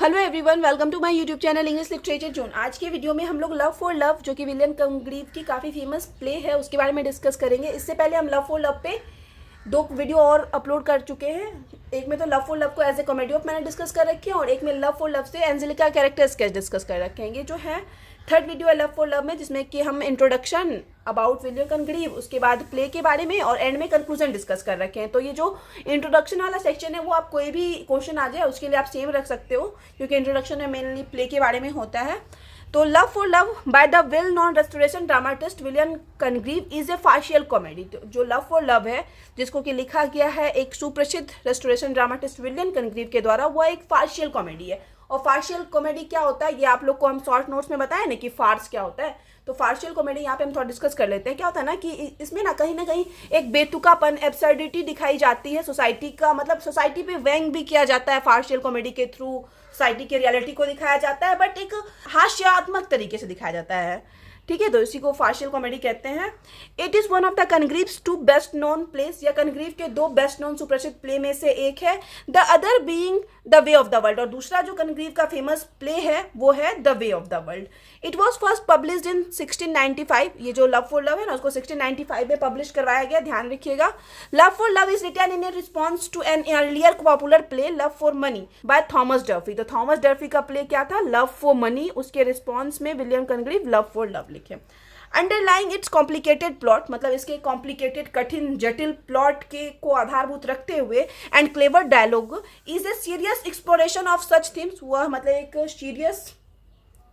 Hello everyone, welcome to my YouTube channel English literature zone. आज के video में हम लोग लव फॉर लव, जो कि विलियम कंग्रीव की काफ़ी फेमस प्ले है, उसके बारे में डिस्कस करेंगे। इससे पहले हम लव फॉर लव पे दो वीडियो और अपलोड कर चुके हैं। एक में तो लव फॉर लव को एज ए कॉमेडी ऑफ मैंने डिस्कस कर रखे हैं, और एक में लव फॉर लव से एंजेलिका कैरेक्टर स्केच डिस्कस कर रखे हैं। ये जो है थर्ड वीडियो है लव फॉर लव में, जिसमें कि हम इंट्रोडक्शन अबाउट विलियम कंग्रीव, उसके बाद प्ले के बारे में, और एंड में कंक्लूजन डिस्कस कर रखे हैं। तो ये जो इंट्रोडक्शन वाला सेक्शन है वो आप कोई भी क्वेश्चन आ जाए उसके लिए आप सेम रख सकते हो, क्योंकि इंट्रोडक्शन में मेनली प्ले के बारे में होता है। तो love for love by the well known restoration dramatist William Congreve is a farcical comedy. जो लव फॉर लव है, जिसको कि लिखा गया है एक सुप्रसिद्ध रेस्टोरेशन ड्रामाटिस्ट विलियम कंग्रीव के द्वारा, वह एक फार्शियल कॉमेडी है। और फार्शियल कॉमेडी क्या होता है, ये आप लोग को हम शॉर्ट नोट्स में बताया ना कि फार्स क्या होता है। तो फार्शियल कॉमेडी यहाँ पे हम थोड़ा डिस्कस कर लेते हैं। क्या होता है ना कि इसमें ना कहीं एक बेतुकापन, एब्सर्डिटी दिखाई जाती है सोसाइटी का, मतलब सोसाइटी पे व्यंग भी किया जाता है फार्शियल कॉमेडी के थ्रू। सोसाइटी के रियलिटी को दिखाया जाता है, बट एक हास्यात्मक तरीके से दिखाया जाता है। ठीक है, तो इसी को फार्शियल कॉमेडी कहते हैं। It is one of the Congreve's two best known plays, या कंग्रीव के दो बेस्ट नोन सुप्रसिद्ध प्ले में से एक है। The other being the way of the world, और दूसरा जो कंग्रीव का फेमस प्ले है वो है the way of the world. It was first published in 1695। ये जो लव फॉर लव है ना, उसको 1695 में पब्लिश करवाया गया, ध्यान रखिएगा। Love for love is written in a response to an earlier popular play love for money by Thomas Durfey. तो थॉमस डर्फी का प्ले क्या था, लव फॉर मनी, उसके रिस्पॉन्स में William Congreve love for love लिखे। Underlying its complicated plot, मतलब इसके complicated, कठिन, जटिल प्लॉट के को आधारभूत रखते हुए, and clever dialogue is a serious exploration of such themes. वह मतलब एक सीरियस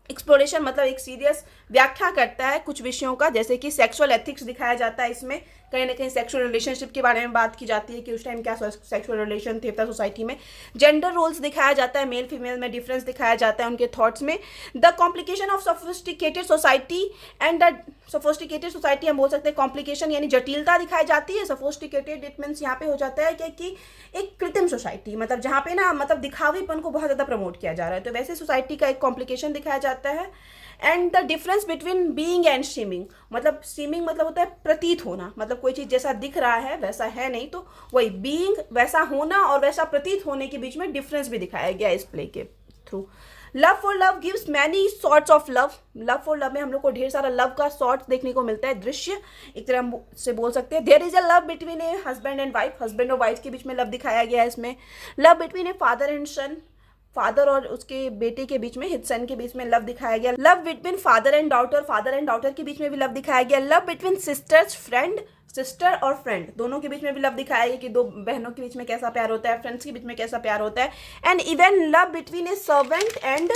एक्सप्लोरेशन, मतलब एक सीरियस व्याख्या करता है कुछ विषयों का, जैसे कि सेक्सुअल एथिक्स दिखाया जाता है इसमें। कहीं ना कहीं सेक्सुअल रिलेशनशिप के बारे में बात की जाती है कि उस टाइम क्या सेक्सुअल रिलेशन थे सोसाइटी में। जेंडर रोल्स दिखाया जाता है, मेल फीमेल में डिफरेंस दिखाया जाता है उनके थॉट्स में। The complication of sophisticated society and the sophisticated society, हम बोल सकते हैं कॉम्प्लिकेशन यानी जटिलता दिखाई जाती है। सोफिस्टिकेटेड इट मीन्स यहाँ पे हो जाता है कि एक कृत्रिम सोसाइटी, मतलब जहाँ पे ना मतलब दिखावेपन को बहुत ज़्यादा प्रमोट किया जा रहा है, तो वैसे सोसाइटी का एक कॉम्प्लिकेशन दिखाया जाता है। And the difference between being and seeming, मतलब सीमिंग मतलब होता है प्रतीत होना, मतलब कोई चीज़ जैसा दिख रहा है वैसा है नहीं, तो वही बीइंग, वैसा होना और वैसा प्रतीत होने के बीच में डिफरेंस भी दिखाया गया इस प्ले के through. Love for Love gives many sorts of love. Love for Love में हम लोग को ढेर सारा लव का सॉर्ट्स देखने को मिलता है, दृश्य एक तरह से बोल सकते हैं। There is a love between a husband and wife, husband और वाइफ के बीच में लव दिखाया गया है इसमें। Love between a father and son, father और उसके बेटे के बीच में, हिज सन के बीच में लव दिखाया गया। Love between father and daughter, father and daughter के बीच में भी लव दिखाया गया। Love between sisters friend, sister और फ्रेंड दोनों के बीच में भी लव दिखाया गया कि दो बहनों के बीच में कैसा प्यार होता है, फ्रेंड्स के बीच में कैसा प्यार होता है। And even love between A servant and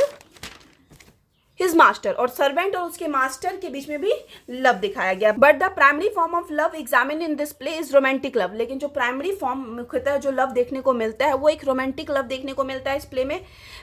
his master, और सर्वेंट और उसके मास्टर के बीच में भी लव दिखाया गया। But the primary form of love examine in this play is romantic love, लेकिन जो प्राइमरी फॉर्म मुख्यतः जो लव देखने को मिलता है वो एक रोमांटिक लव देखने को मिलता है इस प्ले में।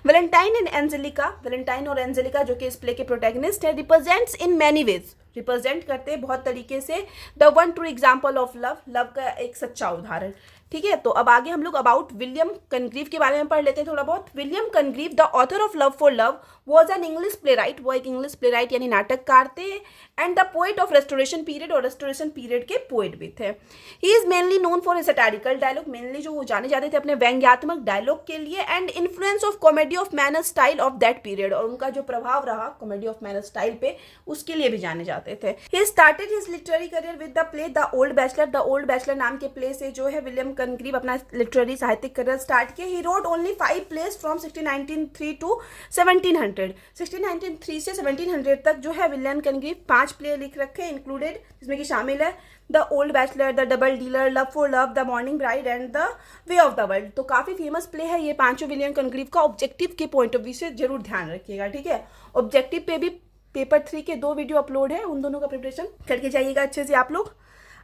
वैलेंटाइन एंड एंजेलिका, वैलेंटाइन और एंजेलिका जो कि इस प्ले के प्रोटैगनिस्ट है, represents in many ways, represent करते हैं बहुत तरीके से the one true example of love, love का एक सच्चा उदाहरण। ठीक है, तो अब आगे हम लोग अबाउट विलियम कंग्रीव के बारे में पढ़ लेते हैं थोड़ा बहुत। William Congreve the author of love for love was an English playwright, वो एक इंग्लिश प्ले राइट यानी नाटककार थे। And the poet of restoration period, और रेस्टोरेशन पीरियड के पोएट भी थे। He is mainly known for satirical dialogue, mainly जो वो जाने जाते थे अपने व्यंग्यात्मक डायलॉग के लिए। And influence of comedy of manner style of that period, और उनका जो प्रभाव रहा कॉमेडी ऑफ मैनर स्टाइल पे, उसके लिए भी जाने जाते थे। He started his literary career with the play the old bachelor. The old bachelor नाम के प्ले से जो है विलियम कंग्रीव अपना लिटरेरी साहित्यिक करियर स्टार्ट किया। He wrote only 5 plays from 1693 to 1700। 1693 से 1700 तक जो है विलियम कंग्रीव 5 प्ले लिख रखे हैं, इंक्लूडेड, जिसमें कि शामिल है the old bachelor, the double dealer, love for love, the morning bride and the way of the world. तो काफ़ी फेमस प्ले है ये पांचों विलियम कंग्रीव का। ऑब्जेक्टिव के पॉइंट ऑफ व्यू से जरूर ध्यान रखिएगा, ठीक है। ऑब्जेक्टिव पे भी पेपर 3 के 2 वीडियो अपलोड है, उन दोनों का प्रिपरेशन करके जाइएगा अच्छे से आप लोग।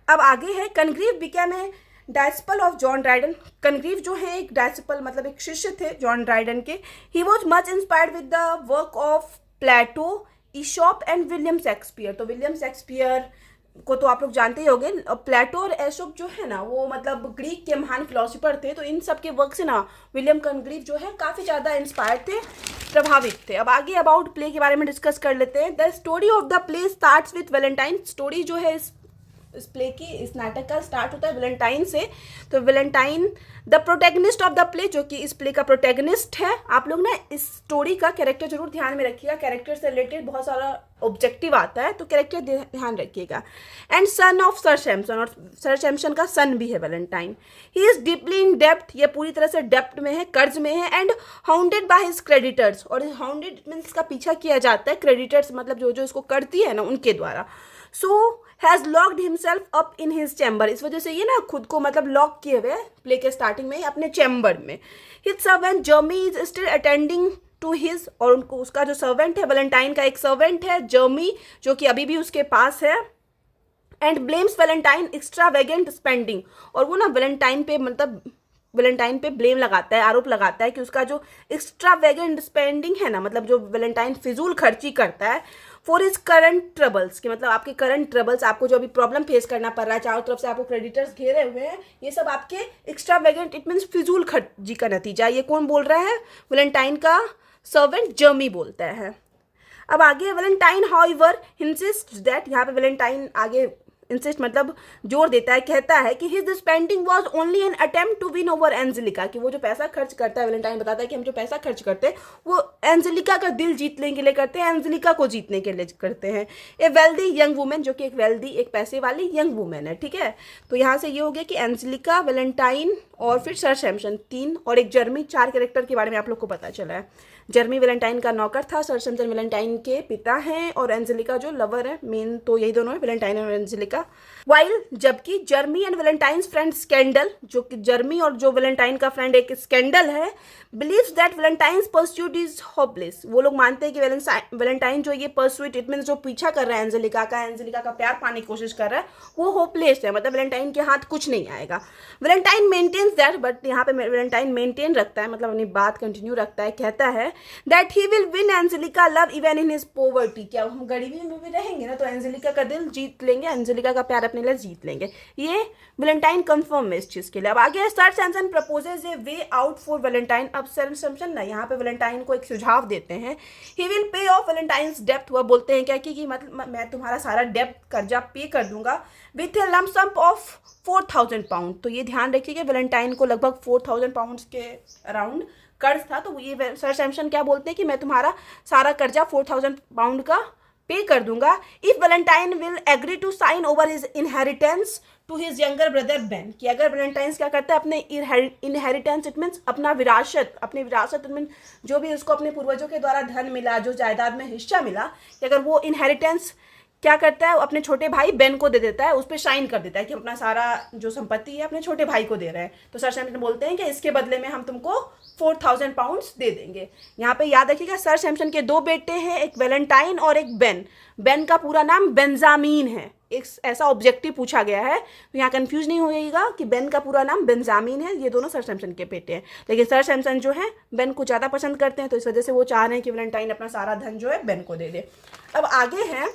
अब आगे है Congreve became a disciple of John Dryden. Congreve जो है एक डायसिपल मतलब एक शिष्य थे जॉन ड्राइडन के। He was much inspired with the work of Plato, Aesop and William Shakespeare. तो विलियम शेक्सपियर को तो आप लोग जानते ही होंगे। प्लेटो और एशोप जो है ना, वो मतलब ग्रीक के महान फिलोसोफर थे, तो इन सब के वर्क से ना विलियम कंग्रीव जो है काफ़ी ज़्यादा इंस्पायर्ड थे, प्रभावित थे। अब आगे अबाउट प्ले के बारे में डिस्कस कर लेते हैं। The story of the play starts with Valentine. Story जो है इस इस प्ले की, इस नाटक का स्टार्ट होता है वैलेंटाइन से। तो Valentine the protagonist of the play, जो कि इस प्ले का प्रोटैगनिस्ट है। आप लोग ना इस स्टोरी का कैरेक्टर जरूर ध्यान में रखिएगा, कैरेक्टर से रिलेटेड बहुत सारा ऑब्जेक्टिव आता है, तो कैरेक्टर ध्यान रखिएगा। And son of sir Samson, और सर सैमसन का सन भी है Valentine. He is deeply in depth, ये पूरी तरह से डेप्थ में है, कर्ज में है। And hounded by his creditors, और हाउंडेड मीन्स का पीछा किया जाता है, क्रेडिटर्स मतलब जो जो इसको करती है ना उनके द्वारा। So has locked himself up in his chamber, इस वजह से ये ना खुद को मतलब लॉक किए हुए प्ले के स्टार्टिंग में ही अपने चैम्बर में। His servant Jeremy is still attending to his, और उनको उसका जो सर्वेंट है, वैलेंटाइन का एक सर्वेंट है जर्मी, जो कि अभी भी उसके पास है। And blames Valentine extravagant spending, और वो ना वैलेंटाइन पे मतलब वैलेंटाइन पे ब्लेम लगाता है, आरोप लगाता है कि उसका जो एक्स्ट्रावेगेंट स्पेंडिंग है ना, मतलब जो वैलेंटाइन फिजूल खर्ची करता है फॉर हिज करंट ट्रबल्स, कि मतलब आपके करंट ट्रबल्स, आपको जो अभी प्रॉब्लम फेस करना पड़ रहा है, चारों तरफ से आपको क्रेडिटर्स घेरे हुए हैं, ये सब आपके एक्स्ट्रावेगेंट, इट मीन्स फिजूल खर्ची का नतीजा। ये कौन बोल रहा है? वैलेंटाइन का सर्वेंट जर्मी बोलता है। अब आगे वैलेंटाइन हाउएवर इंसिस्ट दैट, यहाँ पे वैलेंटाइन आगे इंसिस्ट मतलब जोर देता है, कहता है कि his spending was only an attempt to win over Angelica, कि वो जो पैसा खर्च करता है, वैलेंटाइन बताता है कि हम जो पैसा खर्च करते हैं वो एंजेलिका का दिल जीतने के लिए करते हैं, एंजेलिका को जीतने के लिए करते हैं। ए वेल्दी यंग वुमेन, जो कि एक वेल्दी, एक पैसे वाली यंग वुमेन है, ठीक है। तो यहाँ से ये हो गया कि एंजेलिका, वैलेंटाइन और फिर सर सैमसन, 3, और एक जर्मी, 4 कैरेक्टर के बारे में आप लोग को पता चला है। जर्मी वैलेंटाइन का नौकर था, सर सैमसन वैलेंटाइन के पिता हैं, और एंजेलिका जो लवर है, मेन तो यही दोनों है, वैलेंटाइन और एंजेलिका। वाइल, जबकि जर्मी एंड वैलेंटाइन्स फ्रेंड स्कैंडल, जो कि जर्मी और जो वैलेंटाइन का फ्रेंड एक स्कैंडल है, believes that Valentine's pursuit is hopeless, वो लोग मानते हैं कि वैलेंटाइन जो ये परस्यूट, इट मीन्स जो पीछा कर रहा है एंजेलिका का प्यार पाने की कोशिश कर रहा है, वो होपलेस है, मतलब वैलेंटाइन के हाथ कुछ नहीं आएगा। वैलेंटाइन मेंटेन्स दैट, बट यहाँ पे वैलेंटाइन मेंटेन रखता है, मतलब अपनी बात कंटिन्यू रखता है, कहता है that he will win Angelica love even in his poverty, क्या हम गरीबी में भी रहेंगे ना तो एंजेलिका का दिल जीत लेंगे, एंजेलिका का प्यार अपने लिए जीत लेंगे। ये वैलेंटाइन कंफर्म है इस चीज के लिए। अब आगे sir Samson proposes A way out for Valentine. अब सर सैमसन ना यहाँ पे वैलेंटाइन को एक सुझाव देते हैं। He will pay of Valentine's depth, वह बोलते हैं क्या कि मतलब मैं तुम्हारा सारा डेप्थ कर्जा पे कर दूंगा with a lump sum of 4000 pound. तो ये ध्यान रखिए कि वैलेंटाइन को लगभग 4000 पाउंड के अराउंड कर्ज था, तो ये सर सैमसन क्या बोलते हैं कि मैं तुम्हारा सारा कर्जा 4000 पाउंड का पे कर दूंगा if Valentine will agree to sign over his inheritance to his younger brother Ben, कि अगर वैलेंटाइन्स क्या करता है अपने इनहेरिटेंस, इट मीन्स अपना विरासत, अपनी विरासत इट मीन जो भी उसको अपने पूर्वजों के द्वारा धन मिला, जो जायदाद में हिस्सा मिला, कि अगर वो इनहेरिटेंस क्या करता है अपने छोटे भाई बेन को दे देता है, उस पर साइन कर देता है कि अपना सारा जो संपत्ति है अपने छोटे भाई को दे रहे हैं। तो सर सैमसन बोलते हैं कि इसके बदले में हम तुमको 4000 पाउंड्स दे देंगे। यहाँ पे याद रखिएगा सर सैमसन के 2 बेटे हैं, एक वैलेंटाइन और एक बेन। बेन का पूरा नाम बेंजामिन है, एक ऐसा ऑब्जेक्टिव पूछा गया है, तो यहाँ कंफ्यूज नहीं होइएगा कि बेन का पूरा नाम बेंजामिन है। ये दोनों सर सैमसन के बेटे हैं, लेकिन सर सैमसन जो है बेन को ज़्यादा पसंद करते हैं, तो इस वजह से वो चाह रहे हैं कि वैलेंटाइन अपना सारा धन जो है बेन को दे दे। अब आगे है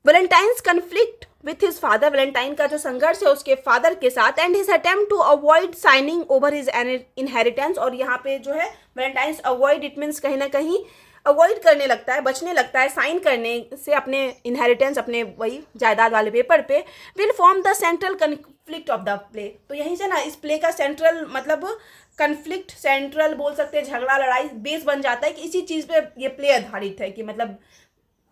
Valentine's conflict with his father, Valentine का जो संघर्ष है उसके फादर के साथ, and his attempt to avoid signing over his inheritance. और यहाँ पे जो है वैलेंटाइन्स अवॉइड, इट मीन्स कहीं ना कहीं अवॉइड करने लगता है, बचने लगता है साइन करने से अपने इनहेरिटेंस, अपने वही जायदाद वाले पेपर पे। Will form the central conflict of the play, तो यहीं से ना इस प्ले का सेंट्रल मतलब कन्फ्लिक्ट, सेंट्रल बोल सकते हैं, झगड़ा लड़ाई बेस बन जाता है कि इसी चीज़ पे ये प्ले आधारित है, कि मतलब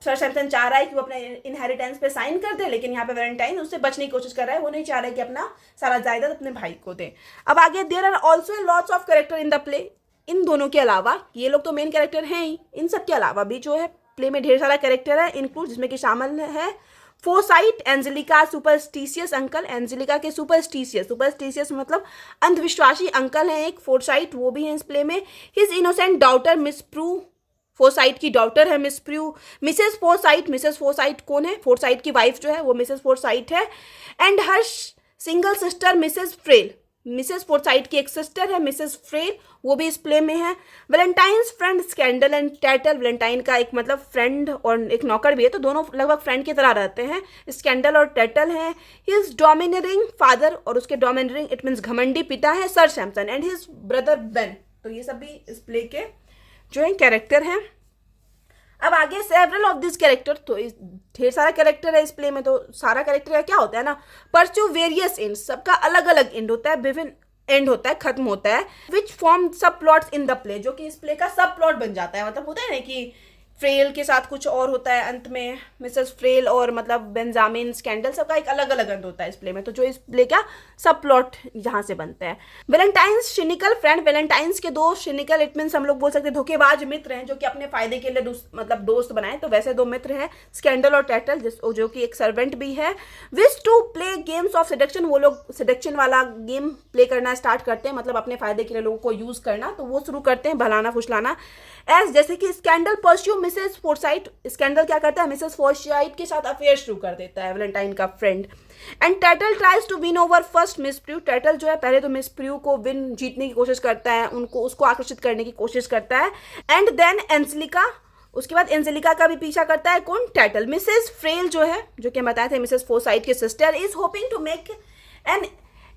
सर सैमसन चाह रहा है कि वो अपने इनहेरिटेंस पे साइन कर दे, लेकिन यहाँ पे वैलेंटाइन उससे बचने की कोशिश कर रहा है, वो नहीं चाह रहा है कि अपना सारा जायदाद अपने भाई को दे। अब आगे there are also lots of character in the play, इन दोनों के अलावा, ये लोग तो मेन कैरेक्टर हैं ही, इन सब के अलावा भी जो है प्ले में ढेर सारा कैरेक्टर है इंक्लूड, जिसमें कि शामिल है foresight, Angelica superstitious uncle, Angelica के सुपरस्टिशियस मतलब अंधविश्वासी अंकल हैं एक, फोरसाइट वो भी है इस प्ले में। His innocent daughter Miss Prue, Foresight की डॉटर है मिस प्रू। मिसेस फोरसाइट कौन है? फोरसाइट की वाइफ जो है वो मिसेस फोरसाइट है। And her single sister Mrs Frail, Mrs Foresight की एक सिस्टर है मिसेस फ्रेल, वो भी इस प्ले में है। Valentine's friend scandal and tattle, Valentine का एक मतलब फ्रेंड और एक नौकर भी है, तो दोनों लगभग फ्रेंड की तरह रहते हैं, स्कैंडल और टैटल हैं। हिज डोमिनेटिंग फादर, और उसके डोमिनेटिंग इट मीन्स घमंडी पिता है sir Samson, and his brother Ben. तो ये सब भी इस प्ले के जो है कैरेक्टर हैं। अब आगे सेवरल ऑफ दिस कैरेक्टर, तो ढेर सारा कैरेक्टर है इस प्ले में, तो सारा कैरेक्टर का क्या होता है ना, परस्यू वेरियस एंड, सबका अलग अलग एंड होता है, विभिन्न एंड होता है, खत्म होता है, विच फॉर्म सब प्लॉट्स इन द प्ले, जो कि इस प्ले का सब प्लॉट बन जाता है। मतलब होता है ना कि फ्रेल के साथ कुछ और होता है अंत में, मिसेस फ्रेल और मतलब बेंजामिन स्कैंडल, सबका एक अलग अलग अंत होता है इस प्ले में, तो जो इस प्ले का सब प्लॉट यहाँ से बनता है। वैलेंटाइन्स शिनिकल फ्रेंड, वैलेंटाइन्स के दो शिनिकल, इट मीन्स हम लोग बोल सकते हैं धोखेबाज मित्र हैं, जो कि अपने फायदे के लिए मतलब दोस्त बनाए, तो वैसे दो मित्र हैं, स्कैंडल और टैटल, जो कि एक सर्वेंट भी है। Wish to play games of seduction, वो लोग सेडक्शन वाला गेम प्ले करना स्टार्ट करते हैं, मतलब अपने फायदे के लिए लोगों को यूज करना, तो वो शुरू करते हैं, भलाना फुसलाना। एज जैसे कि scandal pursue Mrs Forsyte, scandal क्या करता है, मिसेस फोर्साइट के साथ अफेयर शुरू कर देता है, वैलेंटाइन का friend. And Tattle tries to win over first Miss Prue, Tattle जो है पहले तो मिस प्रू को जीतने की कोशिश करता है, उसको आकर्षित करने की कोशिश करता है। एंड देन एंजेलिका, उसके बाद एंजेलिका का भी पीछा करता है कौन, टैटल। मिसेस फ्रेल जो है, जो कि बताए थे मिसेस फोर्साइट के sister, is hoping to make an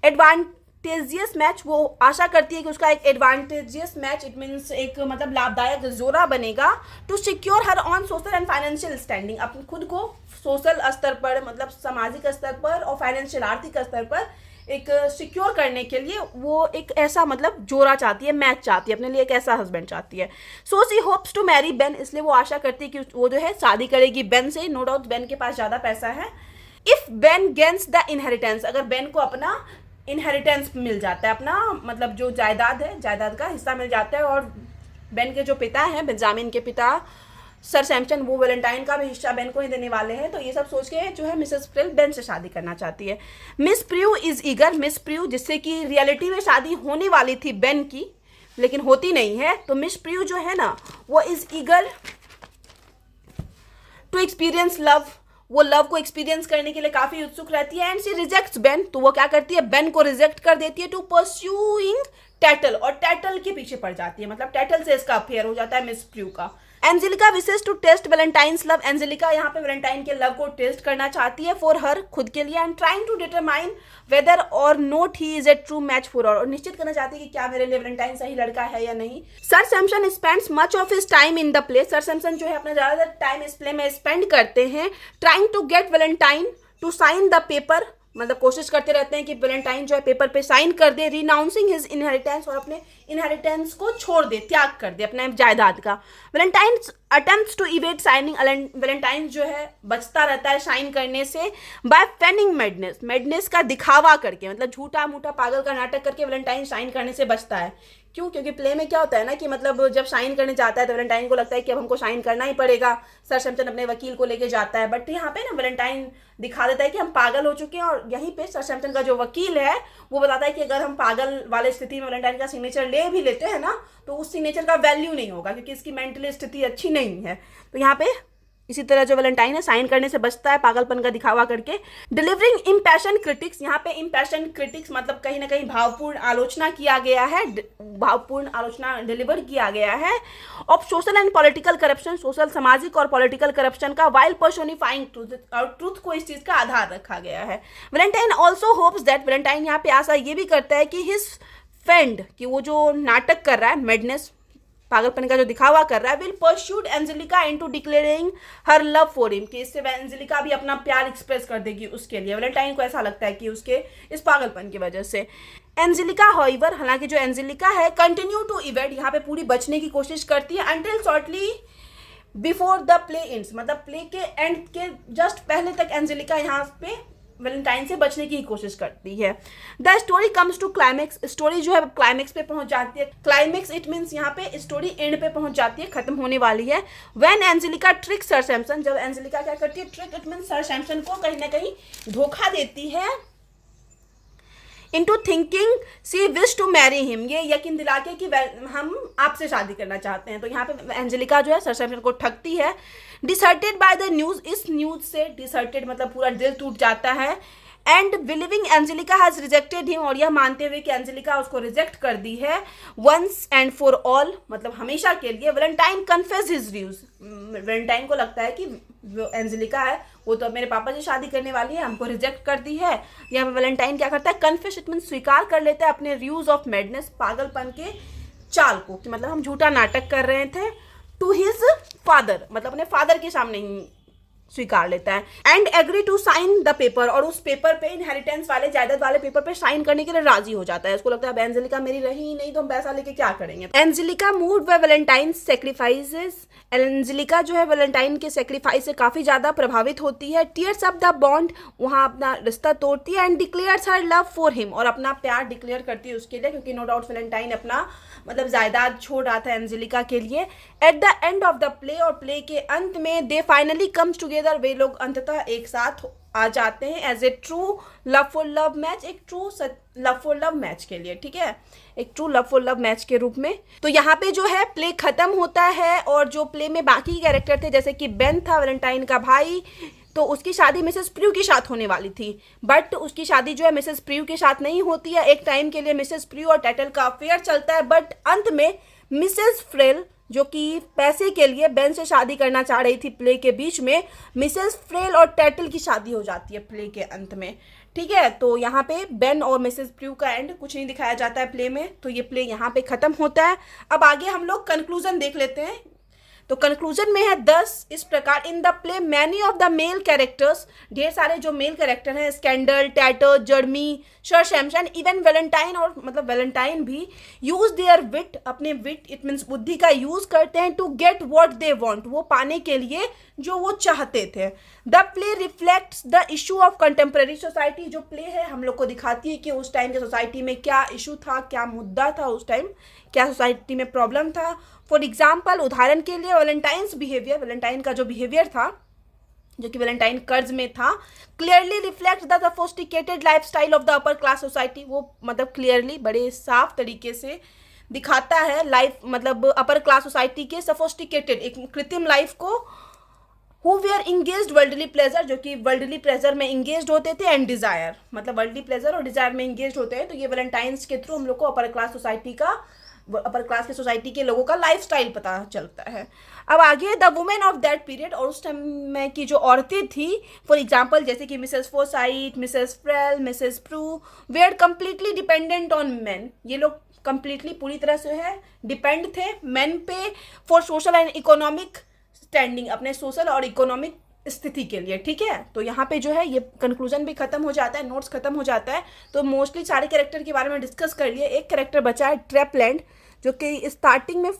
advantageous match, वो आशा करती है कि उसका एक एडवांटेजियस मैच, इट मीन्स एक मतलब लाभदायक जोड़ा बनेगा, to secure her own social and financial standing, अपने खुद को सोशल स्तर पर, मतलब सामाजिक स्तर पर और फाइनेंशियल आर्थिक स्तर पर एक सिक्योर करने के लिए वो एक ऐसा मतलब जोड़ा चाहती है, मैच चाहती है, अपने लिए एक ऐसा हस्बैंड चाहती है। सो सी होप्स टू मैरी बेन, इसलिए वो आशा करती है कि वो जो है शादी करेगी बेन से, नो डाउट बेन के पास ज़्यादा पैसा है। If Ben gains the inheritance, अगर बेन को अपना इनहेरिटेंस मिल जाता है, अपना मतलब जो जायदाद है, जायदाद का हिस्सा मिल जाता है, और बेन के जो पिता हैं, बेंजामिन के पिता सर सैम्पसन, वो वैलेंटाइन का भी हिस्सा बेन को ही देने वाले हैं, तो ये सब सोच के जो है मिसेस फ्रेल बेन से शादी करना चाहती है। Miss Prue is eager, Miss Prue जिससे कि रियलिटी में शादी होने वाली थी बेन की, लेकिन होती नहीं है, तो मिस प्रू जो है ना वो is eager to experience love, वो लव को एक्सपीरियंस करने के लिए काफी उत्सुक रहती है। एंड शी रिजेक्ट्स बेन, तो वो क्या करती है, बेन को रिजेक्ट कर देती है, टू परस्यूइंग टैटल, और टैटल के पीछे पड़ जाती है, मतलब टैटल से इसका अफेयर हो जाता है मिस प्रू का। Angelica wishes to test Valentine's love, Angelica यहाँ पे वैलेंटाइन के लव को टेस्ट करना चाहती है फॉर हर, खुद के लिए, and trying to determine whether or not he is a true match for her, और निश्चित करना चाहती है कि क्या मेरे लिए वैलेंटाइन सही लड़का है या नहीं। Sir Sampson spends much of his time in the play, sir Sampson जो है अपना ज्यादातर टाइम इस प्ले में स्पेंड करते हैं, trying to get Valentine to sign the paper, मतलब कोशिश करते रहते हैं कि वैलेंटाइन जो है पेपर पे साइन कर दे, रिनाउंसिंग हिज इनहेरिटेंस, और अपने इनहेरिटेंस को छोड़ दे, त्याग कर दे अपने जायदाद का। Valentine attempts to evade signing, Valentine जो है बचता रहता है साइन करने से, बाय फेनिंग मैडनेस, मैडनेस का दिखावा करके, मतलब झूठा मूठा पागल का नाटक करके वैलेंटाइन साइन करने से बचता है। क्यों? क्योंकि प्ले में क्या होता है ना कि मतलब जब साइन करने जाता है तो वैलेंटाइन को लगता है कि अब हमको साइन करना ही पड़ेगा, सर सैम्पसन अपने वकील को लेके जाता है, बट यहाँ पे ना वैलेंटाइन दिखा देता है कि हम पागल हो चुके हैं, और यहीं पे सर सैम्पसन का जो वकील है वो बताता है कि अगर हम पागल वाले स्थिति में वैलेंटाइन का सिग्नेचर ले भी लेते हैं ना, तो उस सिग्नेचर का वैल्यू नहीं होगा, क्योंकि इसकी मेंटली स्थिति अच्छी नहीं है। तो यहाँ पे इसी तरह जो वैलेंटाइन है साइन करने से बचता है, पागलपन का दिखावा करके। डिलीवरिंग इम्पैशन क्रिटिक्स, यहाँ पे इम्पैशन क्रिटिक्स मतलब कहीं ना कहीं भावपूर्ण आलोचना किया गया है, भावपूर्ण आलोचना डिलीवर किया गया है of social and political corruption, social सामाजिक और पॉलिटिकल करप्शन का, वाइल पर्सोनिफाइंग ट्रूथ, और ट्रूथ को इस चीज का आधार रखा गया है। Valentine also hopes that, Valentine यहाँ पे आशा ये भी करता है कि हिज फ्रेंड, कि वो जो नाटक कर रहा है, मैडनेस पागलपन का जो दिखावा कर रहा है, will persuade Angelica into declaring her love for him, कि इससे एंजेलिका भी अपना प्यार एक्सप्रेस कर देगी उसके लिए। वैलेंटाइन को ऐसा लगता है कि उसके इस पागलपन की वजह से। एंजेलिका हाउएवर, हालांकि जो एंजेलिका है कंटिन्यू टू इवेट, यहाँ पे पूरी बचने की कोशिश करती है, until shortly before the play ends, मतलब प्ले के एंड के जस्ट पहले तक एंजेलिका यहाँ पे वैलेंटाइन से बचने की कोशिश करती है। The story comes to climax, story जो है क्लाइमेक्स पे पहुंच जाती है। क्लाइमेक्स इट मीन्स यहाँ पे स्टोरी एंड पे पहुंच जाती है, खत्म होने वाली है। When Angelica trick Sir Sampson, जब एंजेलिका क्या करती है, trick it means Sir Sampson को कहीं ना कहीं धोखा देती है, into thinking she wish to marry him, ये यकीन दिला के कि हम आपसे शादी करना चाहते हैं। तो यहाँ पे एंजेलिका जो है सर सैम्पसन को ठगती है। डिसर्टेड बाय द न्यूज, इस न्यूज से, डिसर्टेड मतलब पूरा दिल टूट जाता है। And believing Angelica has rejected him, और यह मानते हुए कि एंजेलिका उसको रिजेक्ट कर दी है वंस एंड फॉर ऑल, मतलब हमेशा के लिए। Valentine confess his views, Valentine को लगता है कि एंजेलिका है वो तो अब मेरे पापा से शादी करने वाली है, हमको रिजेक्ट कर दी है। यहाँ पे वैलेंटाइन क्या करता है, कन्फेस इट मीन स्वीकार कर लेता है अपने व्यूज ऑफ मैडनेस, पागलपन के चाल को, कि मतलब हम झूठा नाटक कर रहे थे, टू हिज फादर, मतलब अपने फादर के सामने ही स्वीकार लेता है। And agree to sign the paper, और उस पेपर पे, इनहेरिटेंस वाले, जायदाद वाले पेपर पे साइन करने के लिए राजी हो जाता है। उसको लगता है अब एंजेलिका मेरी रही ही नहीं तो हम पैसा लेके क्या करेंगे। Angelica moved by Valentine sacrifices, Angelica जो है वैलेंटाइन के सेक्रीफाइस से काफी ज्यादा प्रभावित होती है। टीयर्स अप द बॉन्ड, वहां अपना रिश्ता तोड़ती है। And declares her love for him, और अपना प्यार डिक्लेयर करती है उसके लिए, क्योंकि नो डाउट वैलेंटाइन अपना मतलब जायदाद छोड़ रहा था एंजेलिका के लिए। At the end of the play, और प्ले के अंत में दे फाइनली कम्स टुगेदर, वे लोग अंततः एक साथ आ जाते हैं as a true love for love match, एक true love for love match के लिए, ठीक है, एक true love for love match के रूप में। तो यहाँ पे जो है प्ले खत्म होता है, और जो प्ले में बाकी कैरेक्टर थे जैसे कि बेन था वैलेंटाइन का भाई, तो उसकी शादी मिसेस प्रू के साथ होने वाली थी, बट उसकी शादी जो है मिसेस प्रू के साथ नहीं होती है। एक टाइम के लिए मिसेस प्रू और टैटल का अफेयर चलता है, बट अंत में मिसेस फ्रेल, जो कि पैसे के लिए बेन से शादी करना चाह रही थी प्ले के बीच में, मिसेस फ्रेल और टैटल की शादी हो जाती है प्ले के अंत में, ठीक है। तो यहाँ पे बेन और मिसेस प्रू का एंड कुछ नहीं दिखाया जाता है प्ले में, तो ये प्ले यहाँ पे खत्म होता है। अब आगे हम लोग कंक्लूजन देख लेते हैं। तो कंक्लूजन में है 10 इस प्रकार, इन the play many of the male characters, ढेर सारे जो मेल कैरेक्टर हैं, scandal, टैटर, जर्मी, sir Samson, even Valentine, और मतलब वैलेंटाइन भी यूज देयर विट, अपने विट इट मीन्स बुद्धि का यूज करते हैं to get what they want, वो पाने के लिए जो वो चाहते थे। The play reflects the issue of contemporary society, जो प्ले है हम लोग को दिखाती है कि उस टाइम के सोसाइटी में क्या इशू था, क्या मुद्दा था, उस टाइम क्या सोसाइटी में प्रॉब्लम था। फॉर एग्जाम्पल, उदाहरण के लिए वैलेंटाइन्स बिहेवियर, वैलेंटाइन का जो बिहेवियर था, जो कि वैलेंटाइन कर्ज में था, clearly reflect the sophisticated lifestyle of the upper class society, वो मतलब क्लियरली बड़े साफ तरीके से दिखाता है लाइफ, मतलब अपर क्लास सोसाइटी के सोफिस्टिकेटेड एक कृत्रिम लाइफ को, who were engaged worldly pleasure, जो कि वर्ल्डली प्लेजर में इंगेज्ड होते थे, एंड डिजायर, मतलब वर्ल्डली प्लेजर और डिजायर में इंगेज्ड होते हैं। तो ये वैलेंटाइन्स के थ्रू हम लोग को अपर क्लास सोसाइटी का, अपर क्लास के सोसाइटी के लोगों का लाइफस्टाइल पता चलता है। अब आगे the women of that period, और उस टाइम में की जो औरतें थी, फॉर एग्जांपल जैसे कि Mrs Foresight, Mrs Frail, Mrs Prue, were completely dependent on men, ये लोग कंप्लीटली पूरी तरह से है डिपेंड थे मेन पे, for social and economic standing, अपने सोशल और इकोनॉमिक स्थिति के लिए, ठीक है। तो यहाँ पे जो है ये कंक्लूजन भी खत्म हो जाता है, नोट्स खत्म हो जाता है। तो मोस्टली सारे कैरेक्टर के बारे में डिस्कस कर लिए। एक कैरेक्टर बचा है ट्रैपलैंड, जो कि स्टार्टिंग में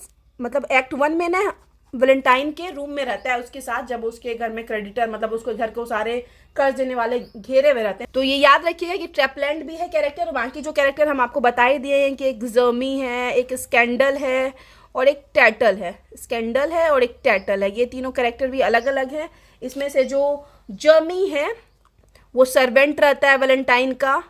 मतलब एक्ट 1 में ना वैलेंटाइन के रूम में रहता है उसके साथ, जब उसके घर में क्रेडिटर, मतलब उसको घर को सारे कर्ज देने वाले घेरे हुए रहते हैं। तो ये याद रखिएगा कि ट्रैपलैंड भी है कैरेक्टर। बाकी जो कैरेक्टर हम आपको बता ही दिए हैं कि एक जर्मी है, एक स्कैंडल है और एक टैटल है, स्कैंडल है और एक टैटल है। ये तीनों कैरेक्टर भी अलग अलग हैं। इसमें से जो जर्मी है वो सर्वेंट रहता है वैलेंटाइन का,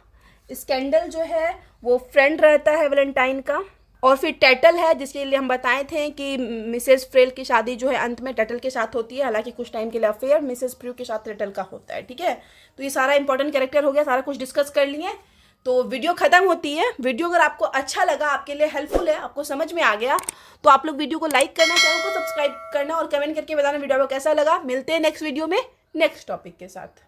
स्कैंडल जो है वो फ्रेंड रहता है वैलेंटाइन का, और फिर टैटल है जिसके लिए हम बताए थे कि मिसेस फ्रेल की शादी जो है अंत में टैटल के साथ होती है, हालांकि कुछ टाइम के लिए अफेयर मिसेस प्रू के साथ टैटल का होता है, ठीक है। तो ये सारा इंपॉर्टेंट कैरेक्टर हो गया, सारा कुछ डिस्कस कर लिए। तो वीडियो खत्म होती है। वीडियो अगर आपको अच्छा लगा, आपके लिए हेल्पफुल है, आपको समझ में आ गया, तो आप लोग वीडियो को लाइक करना, चैनल को सब्सक्राइब करना और कमेंट करके बताना वीडियो को कैसा लगा। मिलते हैं नेक्स्ट वीडियो में नेक्स्ट टॉपिक के साथ।